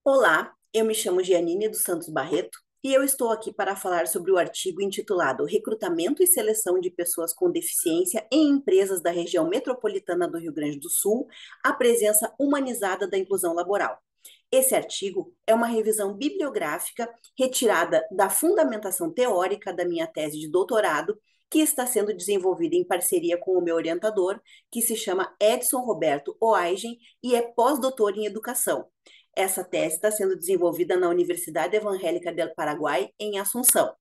Olá, eu me chamo Gianine dos Santos Barreto e eu estou aqui para falar sobre o artigo intitulado Recrutamento e Seleção de Pessoas com Deficiência em Empresas da Região Metropolitana do Rio Grande do Sul, a presença humanizada da inclusão laboral. Esse artigo é uma revisão bibliográfica retirada da fundamentação teórica da minha tese de doutorado, que está sendo desenvolvida em parceria com o meu orientador, que se chama Edson Roberto Oaigen e é pós-doutor em educação. Essa tese está sendo desenvolvida na Universidade Evangélica del Paraguai, em Assunção.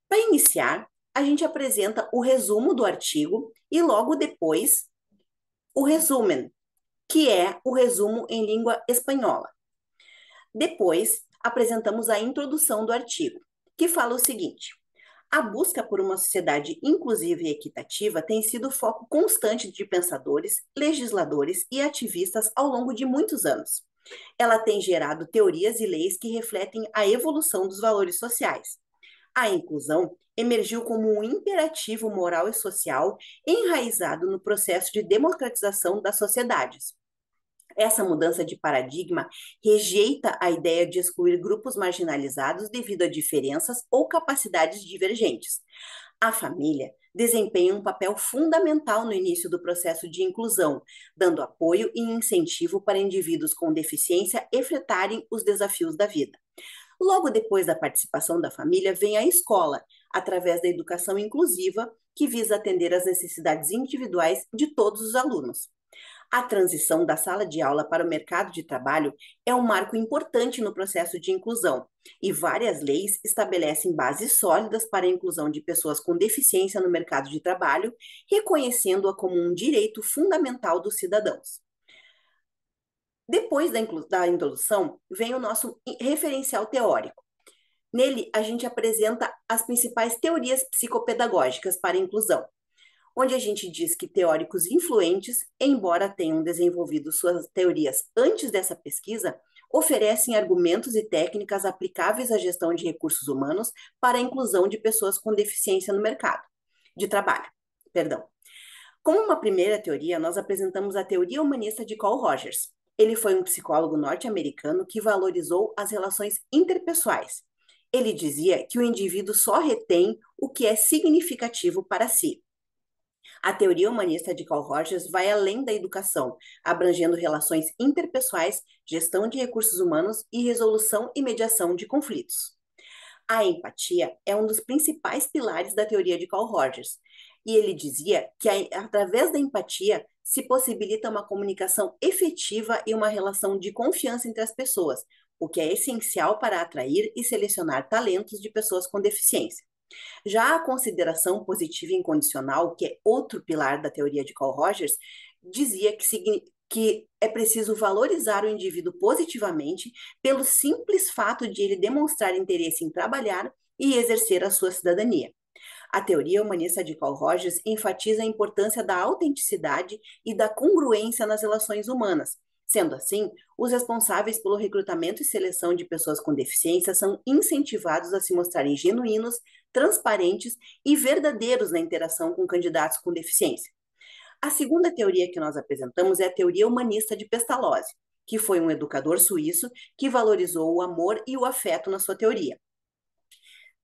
Para iniciar, a gente apresenta o resumo do artigo e logo depois o resumen, que é o resumo em língua espanhola. Depois, apresentamos a introdução do artigo, que fala o seguinte: a busca por uma sociedade inclusiva e equitativa tem sido foco constante de pensadores, legisladores e ativistas ao longo de muitos anos. Ela tem gerado teorias e leis que refletem a evolução dos valores sociais. A inclusão emergiu como um imperativo moral e social enraizado no processo de democratização das sociedades. Essa mudança de paradigma rejeita a ideia de excluir grupos marginalizados devido a diferenças ou capacidades divergentes. A família desempenha um papel fundamental no início do processo de inclusão, dando apoio e incentivo para indivíduos com deficiência enfrentarem os desafios da vida. Logo depois da participação da família, vem a escola, através da educação inclusiva, que visa atender às necessidades individuais de todos os alunos. A transição da sala de aula para o mercado de trabalho é um marco importante no processo de inclusão, e várias leis estabelecem bases sólidas para a inclusão de pessoas com deficiência no mercado de trabalho, reconhecendo-a como um direito fundamental dos cidadãos. Depois da introdução, vem o nosso referencial teórico. Nele, a gente apresenta as principais teorias psicopedagógicas para a inclusão, onde a gente diz que teóricos influentes, embora tenham desenvolvido suas teorias antes dessa pesquisa, oferecem argumentos e técnicas aplicáveis à gestão de recursos humanos para a inclusão de pessoas com deficiência no mercado de trabalho. Perdão. Como uma primeira teoria, nós apresentamos a teoria humanista de Carl Rogers. Ele foi um psicólogo norte-americano que valorizou as relações interpessoais. Ele dizia que o indivíduo só retém o que é significativo para si. A teoria humanista de Carl Rogers vai além da educação, abrangendo relações interpessoais, gestão de recursos humanos e resolução e mediação de conflitos. A empatia é um dos principais pilares da teoria de Carl Rogers, e ele dizia que através da empatia se possibilita uma comunicação efetiva e uma relação de confiança entre as pessoas, o que é essencial para atrair e selecionar talentos de pessoas com deficiência. Já a consideração positiva e incondicional, que é outro pilar da teoria de Carl Rogers, dizia que é preciso valorizar o indivíduo positivamente pelo simples fato de ele demonstrar interesse em trabalhar e exercer a sua cidadania. A teoria humanista de Carl Rogers enfatiza a importância da autenticidade e da congruência nas relações humanas. Sendo assim, os responsáveis pelo recrutamento e seleção de pessoas com deficiência são incentivados a se mostrarem genuínos, transparentes e verdadeiros na interação com candidatos com deficiência. A segunda teoria que nós apresentamos é a teoria humanista de Pestalozzi, que foi um educador suíço que valorizou o amor e o afeto na sua teoria.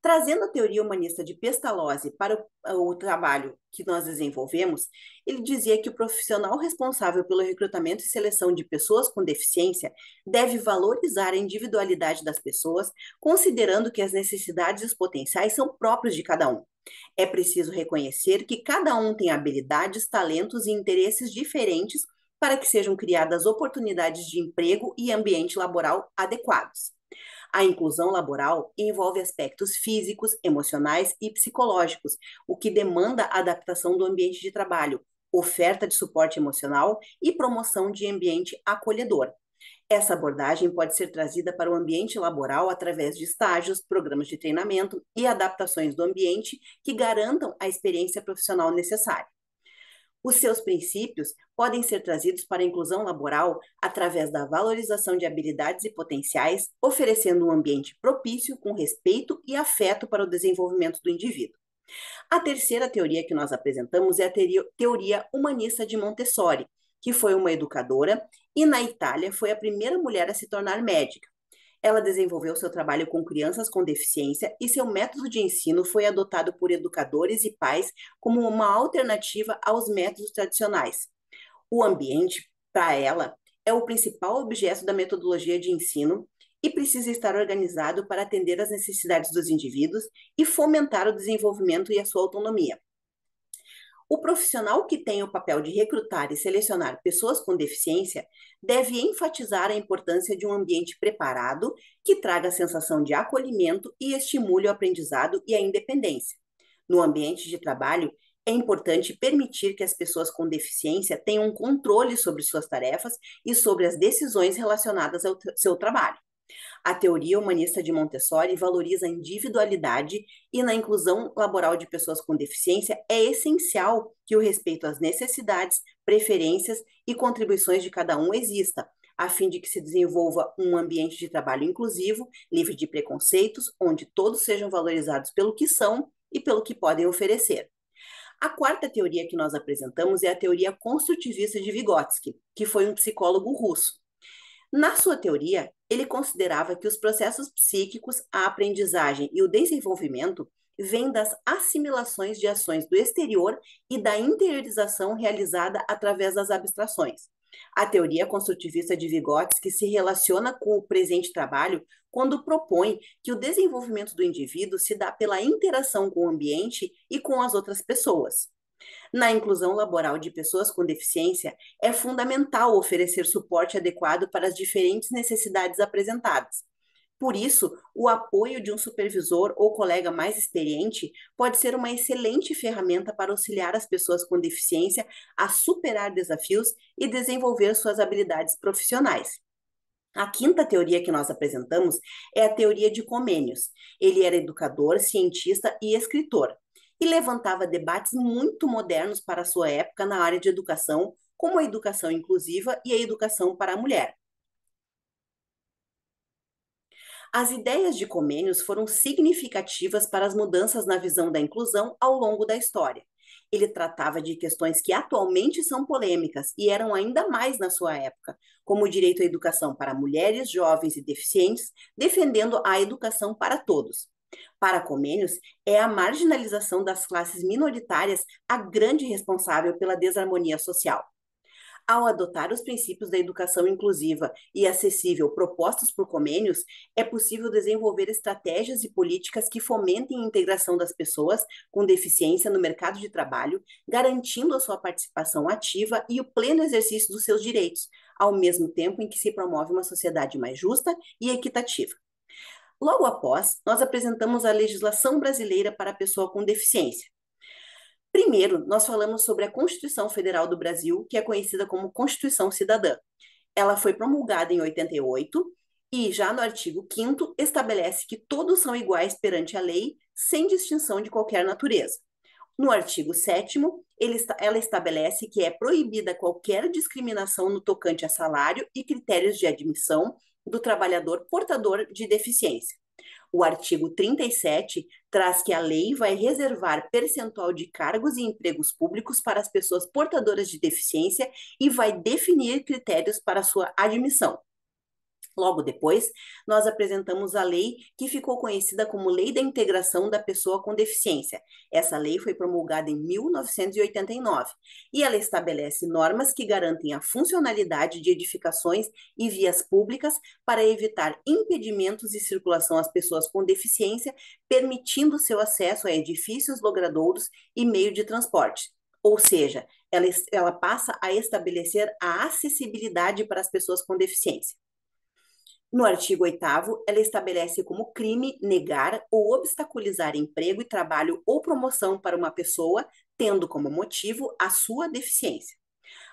Trazendo a teoria humanista de Pestalozzi para o trabalho que nós desenvolvemos, ele dizia que o profissional responsável pelo recrutamento e seleção de pessoas com deficiência deve valorizar a individualidade das pessoas, considerando que as necessidades e os potenciais são próprios de cada um. É preciso reconhecer que cada um tem habilidades, talentos e interesses diferentes para que sejam criadas oportunidades de emprego e ambiente laboral adequados. A inclusão laboral envolve aspectos físicos, emocionais e psicológicos, o que demanda a adaptação do ambiente de trabalho, oferta de suporte emocional e promoção de ambiente acolhedor. Essa abordagem pode ser trazida para o ambiente laboral através de estágios, programas de treinamento e adaptações do ambiente que garantam a experiência profissional necessária. Os seus princípios podem ser trazidos para a inclusão laboral através da valorização de habilidades e potenciais, oferecendo um ambiente propício, com respeito e afeto para o desenvolvimento do indivíduo. A terceira teoria que nós apresentamos é a teoria humanista de Montessori, que foi uma educadora, e na Itália foi a primeira mulher a se tornar médica. Ela desenvolveu seu trabalho com crianças com deficiência e seu método de ensino foi adotado por educadores e pais como uma alternativa aos métodos tradicionais. O ambiente, para ela, é o principal objeto da metodologia de ensino e precisa estar organizado para atender às necessidades dos indivíduos e fomentar o desenvolvimento e a sua autonomia. O profissional que tem o papel de recrutar e selecionar pessoas com deficiência deve enfatizar a importância de um ambiente preparado que traga a sensação de acolhimento e estimule o aprendizado e a independência. No ambiente de trabalho, é importante permitir que as pessoas com deficiência tenham controle sobre suas tarefas e sobre as decisões relacionadas ao seu trabalho. A teoria humanista de Montessori valoriza a individualidade e na inclusão laboral de pessoas com deficiência é essencial que o respeito às necessidades, preferências e contribuições de cada um exista, a fim de que se desenvolva um ambiente de trabalho inclusivo, livre de preconceitos, onde todos sejam valorizados pelo que são e pelo que podem oferecer. A quarta teoria que nós apresentamos é a teoria construtivista de Vygotsky, que foi um psicólogo russo. Na sua teoria, ele considerava que os processos psíquicos, a aprendizagem e o desenvolvimento vêm das assimilações de ações do exterior e da interiorização realizada através das abstrações. A teoria construtivista de Vygotsky se relaciona com o presente trabalho quando propõe que o desenvolvimento do indivíduo se dá pela interação com o ambiente e com as outras pessoas. Na inclusão laboral de pessoas com deficiência, é fundamental oferecer suporte adequado para as diferentes necessidades apresentadas. Por isso, o apoio de um supervisor ou colega mais experiente pode ser uma excelente ferramenta para auxiliar as pessoas com deficiência a superar desafios e desenvolver suas habilidades profissionais. A quinta teoria que nós apresentamos é a teoria de Comênios. Ele era educador, cientista e escritor e levantava debates muito modernos para a sua época na área de educação, como a educação inclusiva e a educação para a mulher. As ideias de Comênios foram significativas para as mudanças na visão da inclusão ao longo da história. Ele tratava de questões que atualmente são polêmicas e eram ainda mais na sua época, como o direito à educação para mulheres, jovens e deficientes, defendendo a educação para todos. Para Comênios, é a marginalização das classes minoritárias a grande responsável pela desarmonia social. Ao adotar os princípios da educação inclusiva e acessível propostos por Comênios, é possível desenvolver estratégias e políticas que fomentem a integração das pessoas com deficiência no mercado de trabalho, garantindo a sua participação ativa e o pleno exercício dos seus direitos, ao mesmo tempo em que se promove uma sociedade mais justa e equitativa. Logo após, nós apresentamos a legislação brasileira para a pessoa com deficiência. Primeiro, nós falamos sobre a Constituição Federal do Brasil, que é conhecida como Constituição Cidadã. Ela foi promulgada em 88 e, já no artigo 5º, estabelece que todos são iguais perante a lei, sem distinção de qualquer natureza. No artigo 7º, ela estabelece que é proibida qualquer discriminação no tocante a salário e critérios de admissão do trabalhador portador de deficiência. O artigo 37 traz que a lei vai reservar percentual de cargos e empregos públicos para as pessoas portadoras de deficiência e vai definir critérios para sua admissão. Logo depois, nós apresentamos a lei que ficou conhecida como Lei da Integração da Pessoa com Deficiência. Essa lei foi promulgada em 1989 e ela estabelece normas que garantem a funcionalidade de edificações e vias públicas para evitar impedimentos de circulação às pessoas com deficiência, permitindo seu acesso a edifícios, logradouros e meio de transporte. Ou seja, ela passa a estabelecer a acessibilidade para as pessoas com deficiência. No artigo 8º, ela estabelece como crime negar ou obstaculizar emprego e trabalho ou promoção para uma pessoa, tendo como motivo a sua deficiência.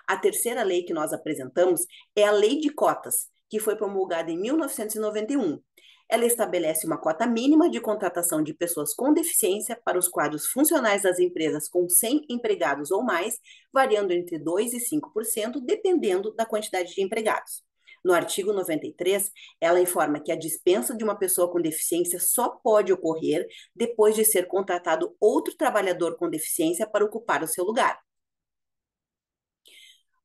A terceira lei que nós apresentamos é a Lei de Cotas, que foi promulgada em 1991. Ela estabelece uma cota mínima de contratação de pessoas com deficiência para os quadros funcionais das empresas com 100 empregados ou mais, variando entre 2% e 5%, dependendo da quantidade de empregados. No artigo 93, ela informa que a dispensa de uma pessoa com deficiência só pode ocorrer depois de ser contratado outro trabalhador com deficiência para ocupar o seu lugar.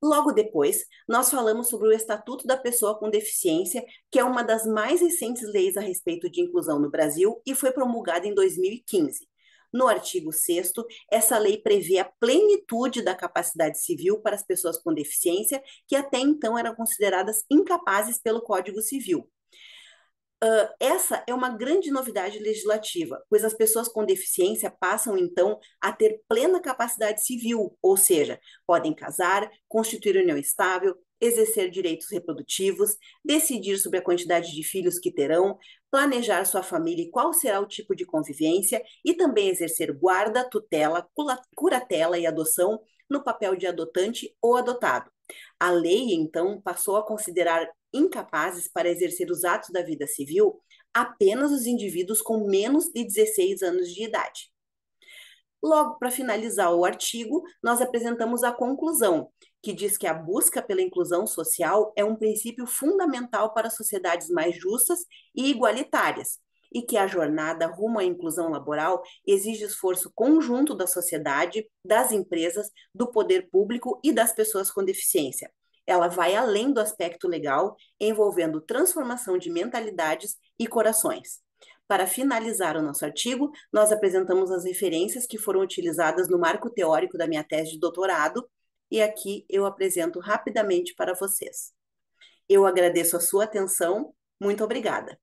Logo depois, nós falamos sobre o Estatuto da Pessoa com Deficiência, que é uma das mais recentes leis a respeito de inclusão no Brasil e foi promulgada em 2015. No artigo 6º, essa lei prevê a plenitude da capacidade civil para as pessoas com deficiência, que até então eram consideradas incapazes pelo Código Civil. Essa é uma grande novidade legislativa, pois as pessoas com deficiência passam, então, a ter plena capacidade civil, ou seja, podem casar, constituir união estável, exercer direitos reprodutivos, decidir sobre a quantidade de filhos que terão, planejar sua família e qual será o tipo de convivência, e também exercer guarda, tutela, curatela e adoção no papel de adotante ou adotado. A lei, então, passou a considerar incapazes para exercer os atos da vida civil apenas os indivíduos com menos de 16 anos de idade. Logo, para finalizar o artigo, nós apresentamos a conclusão, que diz que a busca pela inclusão social é um princípio fundamental para sociedades mais justas e igualitárias, e que a jornada rumo à inclusão laboral exige esforço conjunto da sociedade, das empresas, do poder público e das pessoas com deficiência. Ela vai além do aspecto legal, envolvendo transformação de mentalidades e corações. Para finalizar o nosso artigo, nós apresentamos as referências que foram utilizadas no marco teórico da minha tese de doutorado, e aqui eu apresento rapidamente para vocês. Eu agradeço a sua atenção, muito obrigada.